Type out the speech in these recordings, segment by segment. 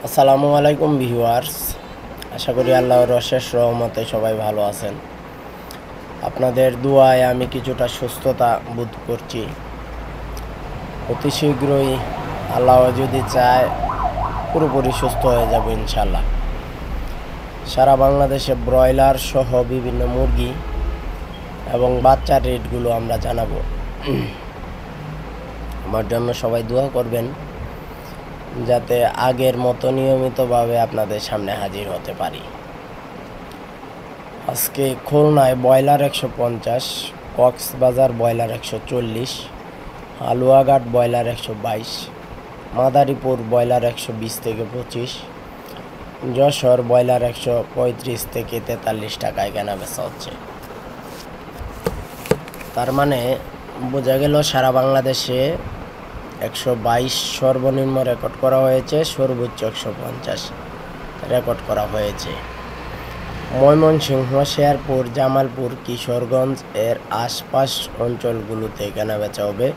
আসসালামু আলাইকুম ভিউয়ার্স, আশা করি আল্লাহর অশেষ রহমতে সবাই ভালো আছেন। আপনাদের দোয়ায় আমি কিছুটা সুস্থতা বোধ করছি। অতি শীঘ্রই আল্লাহ যদি চায় পুরোপুরি সুস্থ হয়ে যাব ইনশাল্লাহ। সারা বাংলাদেশে ব্রয়লার সহ বিভিন্ন মুরগি এবং বাচ্চার রেটগুলো আমরা জানাবো। আমার জন্য সবাই দোয়া করবেন যাতে আগের মতো নিয়মিতভাবে আপনাদের সামনে হাজির হতে পারি। আজকে খুলনায় broiler 150, Cox's Bazar broiler 140, Haluaghat broiler 122, Madaripur broiler 120 থেকে 25, যশোর ব্রয়লার 135 থেকে 43 টাকায় কেনা বেচা হচ্ছে। তার মানে বোঝা গেল সারা বাংলাদেশে 122 সর্বনিম্ন রেকর্ড করা হয়েছে, সর্বোচ্চ 150 রেকর্ড করা হয়েছে। ময়মনসিংহ, শেরপুর, জামালপুর, কিশোরগঞ্জ এর আশপাশ অঞ্চলগুলোতে কেনাবেচা হবে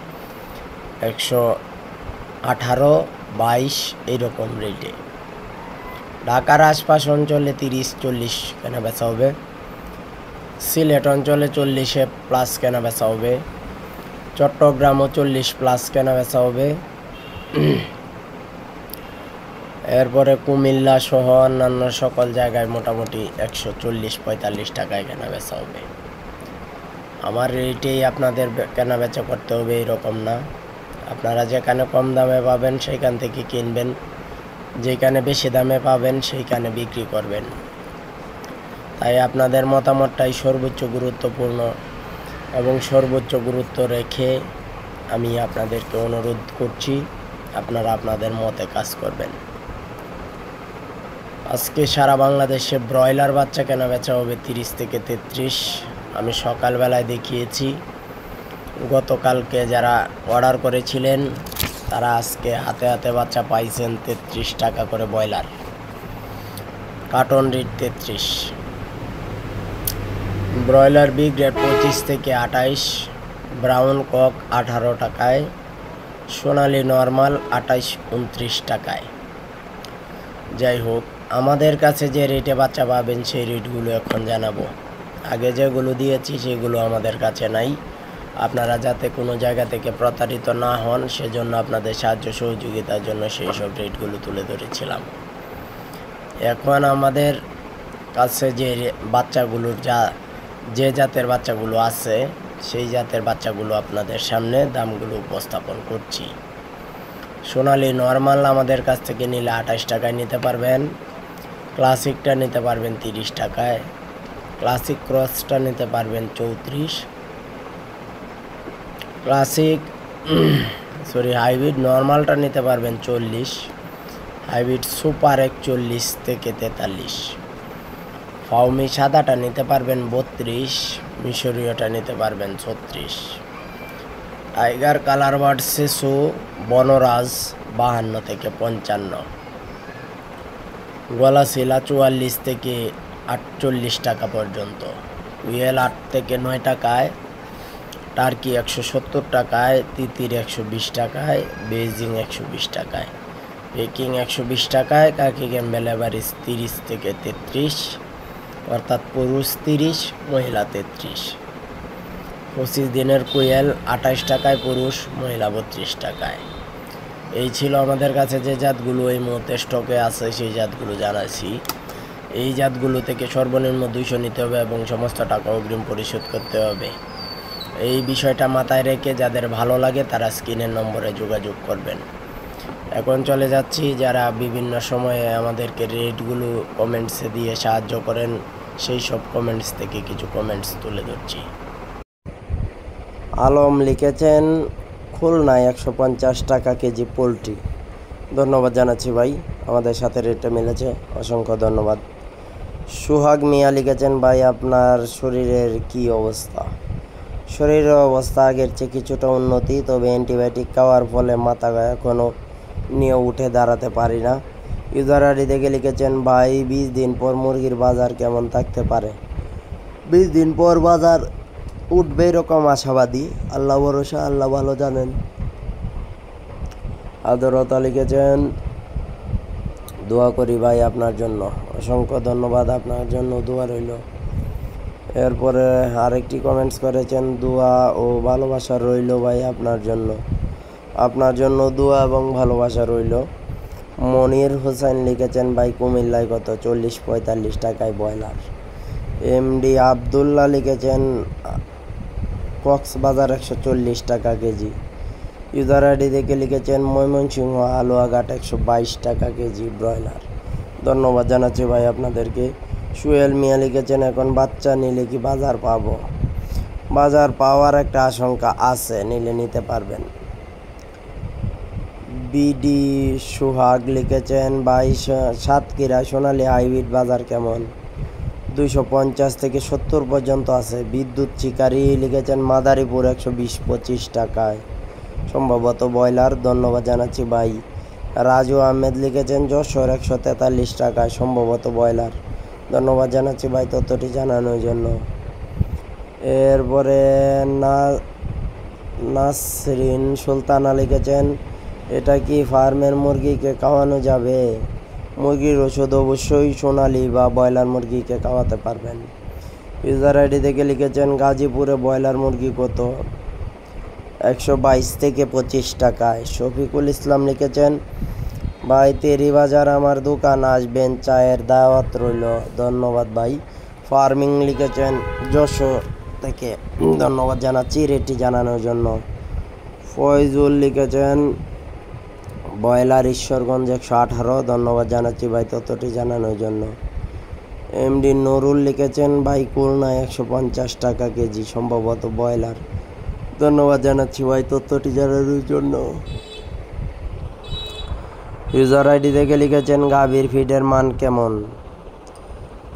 118, 22 এইরকম রেটে। ঢাকার আশপাশ অঞ্চলে 30-40 কেনাবেচা হবে। সিলেট অঞ্চলে 40+ কেনাবেচা হবে। চট্টগ্রামও 40+ কেনাবেচা হবে। এরপরে কুমিল্লা সহ অন্যান্য সকল জায়গায় মোটামুটি 140-45 টাকায় কেনাবেচা হবে। আমার রেটেই আপনাদের কেনাবেচা করতে হবে এরকম না। আপনারা যেখানে কম দামে পাবেন সেইখান থেকে কিনবেন, যেখানে বেশি দামে পাবেন সেইখানে বিক্রি করবেন। তাই আপনাদের মতামতটাই সর্বোচ্চ গুরুত্বপূর্ণ এবং সর্বোচ্চ গুরুত্ব রেখে আমি আপনাদেরকে অনুরোধ করছি আপনারা আপনাদের মতে কাজ করবেন। আজকে সারা বাংলাদেশে ব্রয়লার বাচ্চা কেনাবেচা হবে 30 থেকে 33। আমি সকালবেলায় দেখিয়েছি। গতকালকে যারা অর্ডার করেছিলেন তারা আজকে হাতে হাতে বাচ্চা পাইছেন 33 টাকা করে broiler. Carton rate 33। Broiler B grade 25 থেকে 28, ব্রাউন কক 18 টাকায়, সোনালি নর্মাল 28-29 টাকায়। যাই হোক, আমাদের কাছে যে রেটে বাচ্চা পাবেন সেই রেটগুলো এখন জানাবো। আগে যেগুলো দিয়েছি সেগুলো আমাদের কাছে নাই। আপনারা যাতে কোনো জায়গা থেকে প্রতারিত না হন সেজন্য আপনাদের সাহায্য সহযোগিতার জন্য সেই সব রেটগুলো তুলে ধরেছিলাম। এখন আমাদের কাছে যে বাচ্চাগুলোর যে জাতের বাচ্চাগুলো আছে সেই জাতের বাচ্চাগুলো আপনাদের সামনে দামগুলো উপস্থাপন করছি। সোনালি নর্মাল আমাদের কাছ থেকে নিলে 28 টাকায় নিতে পারবেন। ক্লাসিকটা নিতে পারবেন 30 টাকায়। ক্লাসিক ক্রসটা নিতে পারবেন 34। হাইব্রিড নর্মালটা নিতে পারবেন 40। হাইব্রিড সুপার 41 থেকে 43। ফাউমি সাদাটা নিতে পারবেন 32। মিশরীয়টা নিতে পারবেন 36। টাইগার কালার বার্ড শিশু বনরাজ 52 থেকে 55। গলাশিলা 44 থেকে 48 টাকা পর্যন্ত। উয়েল 8 থেকে 9 টাকায়। টার্কি 170 টাকায়। তিতির 120 টাকায়। বেজিং 120 টাকায়। পেকিং 120 টাকায়। কাকি ক্যাম্বেল এভারেজ 30 থেকে 33, অর্থাৎ পুরুষ 30, মহিলা 33। 25 দিনের কুয়েল 28 টাকায় পুরুষ, মহিলা 32 টাকায়। এই ছিল আমাদের কাছে যে জাতগুলো এই মুহূর্তে স্টকে আছে সেই জাতগুলো জানাচ্ছি। এই জাতগুলো থেকে সর্বনিম্ন 200 নিতে হবে এবং সমস্ত টাকা অগ্রিম পরিশোধ করতে হবে। এই বিষয়টা মাথায় রেখে যাদের ভালো লাগে তারা স্ক্রিনের নম্বরে যোগাযোগ করবেন। এখন চলে যাচ্ছি যারা বিভিন্ন সময়ে আমাদেরকে রেটগুলো কমেন্টসে দিয়ে সাহায্য করেন সেই সব কমেন্টস থেকে কিছু কমেন্টস তুলে ধরছি। আলম লিখেছেন খুলনায় 150 টাকা কেজি পোলট্রি। ধন্যবাদ জানাচ্ছি ভাই, আমাদের সাথে রেটটা মিলেছে, অসংখ্য ধন্যবাদ। সুহাগ মিয়া লিখেছেন ভাই আপনার শরীরের কি অবস্থা? শরীরের অবস্থা আগের চেয়ে কিছুটা উন্নতি, তবে অ্যান্টিবায়োটিক খাওয়ার ফলে মাথা এখনও নিয়ে উঠে দাঁড়াতে পারি না। ইউজার আইডি থেকে লিখেছেন ভাই 20 দিন পর মুরগির বাজার কেমন থাকতে পারে? 20 দিন পর বাজার উঠবে এরকম আশাবাদী, আল্লাহ ভরসা, আল্লাহ ভালো জানেন। আদরতা লিখেছেন দোয়া করি ভাই আপনার জন্য। অসংখ্য ধন্যবাদ, আপনার জন্য দোয়া রইল। এরপরে আরেকটি কমেন্টস করেছেন, দোয়া ও ভালোবাসা রইল ভাই আপনার জন্য। আপনার জন্য দোয়া এবং ভালোবাসা রইল। মনির হোসেন লিখেছেন, ভাই কুমিল্লায় কত? 40-45 টাকায় ব্রয়লার। এমডি আবদুল্লাহ লিখেছেন, কক্সবাজার 140 টাকা কেজি। ইউজার আইডি থেকে লিখেছেন, ময়মনসিংহ হালুয়াঘাট 122 টাকা কেজি ব্রয়লার। ধন্যবাদ জানাচ্ছি ভাই আপনাদেরকে। সুয়েল মিয়া লিখেছেন, এখন বাচ্চা নিলে কি বাজার পাবো? বাজার পাওয়ার একটা আশঙ্কা আছে, নিলে নিতে পারবেন। বিডি সুহাগ লিখেছেন, 22 সোনালী হাইব্রিড বাজার কেমন? 250 থেকে 70 পর্যন্ত আছে। বিদ্যুৎ শিকারী লিখেছেন, মাদারীপুর 120-25 টাকায় সম্ভবত ব্রয়লার। ধন্যবাদ জানাচ্ছি ভাই। রাজু আহমেদ লিখেছেন, যশোর 143 টাকায় সম্ভবত ব্রয়লার। ধন্যবাদ জানাচ্ছি ভাই তথ্যটি জানানোর জন্য। এরপরে নাসরিন সুলতানা লিখেছেন, এটা কি ফার্মের মুরগিকে খাওয়ানো যাবে? মুরগির ওষুধ অবশ্যই সোনালি বা ব্রয়লার মুরগিকে খাওয়াতে পারবেন। ইউজার আইডি থেকে লিখেছেন, গাজীপুরে ব্রয়লার মুরগি কত? 122 থেকে 25 টাকায়। শফিকুল ইসলাম লিখেছেন, ভাই তেরি বাজার আমার দোকান আসবেন, চায়ের দাওয়াত রইল। ধন্যবাদ ভাই। ফার্মিং লিখেছেন যশোর থেকে, ধন্যবাদ জানাচ্ছি রেটটি জানানোর জন্য। ফয়জুল লিখেছেন, ব্রয়লার ঈশ্বরগঞ্জ 118। ধন্যবাদ জানাচ্ছি ভাই তথ্যটি জানানোর জন্য। এমডি নুরুল লিখেছেন, ভাই খুলনায় 150 টাকা কেজি সম্ভবত ব্রয়লার। ধন্যবাদ জানাচ্ছি ভাই তথ্যটি জানানোর জন্য। ইউজার আইডি থেকে লিখেছেন, গাভীর ফিডের মান কেমন?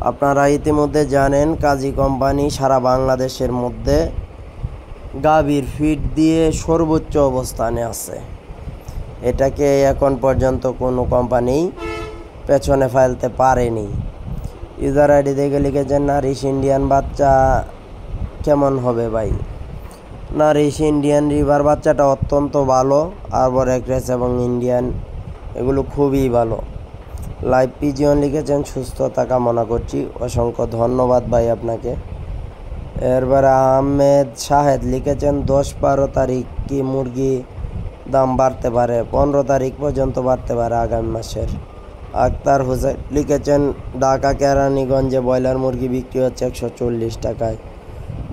আপনারা ইতিমধ্যে জানেন, কাজী কোম্পানি সারা বাংলাদেশের মধ্যে গাভীর ফিড দিয়ে সর্বোচ্চ অবস্থানে আছে। এটাকে এখন পর্যন্ত কোনো কোম্পানি পেছনে ফেলতে পারেনি। ইউজার আইডি থেকে লিখেছেন, নারিশ ইন্ডিয়ান বাচ্চা কেমন হবে ভাই? নারিশ ইন্ডিয়ান রিভার বাচ্চাটা অত্যন্ত ভালো। আরবর এক্রেস এবং ইন্ডিয়ান এগুলো খুবই ভালো। লাইভ পিজিয়ন লিখেছেন, সুস্থতা কামনা করছি। অসংখ্য ধন্যবাদ ভাই আপনাকে। এরপরে আহমেদ শাহেদ লিখেছেন, 10-12 তারিখ কি মুরগি দাম বাড়তে পারে? 15 তারিখ পর্যন্ত বাড়তে পারে আগামী মাসের। আক্তার হোসেন লিখেছেন, ঢাকা কেরানীগঞ্জে ব্রয়লার মুরগি বিক্রি হচ্ছে 140 টাকায়।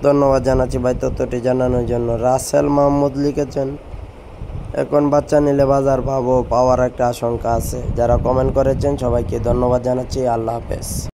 ধন্যবাদ জানাচ্ছি ভাই তথ্যটি জানানোর জন্য। রাসেল মাহমুদ লিখেছেন, এখন বাচ্চা নিলে বাজার পাওয়ার একটা আশঙ্কা আছে। যারা কমেন্ট করেছেন সবাইকে ধন্যবাদ জানাচ্ছি। আল্লাহ হাফেজ।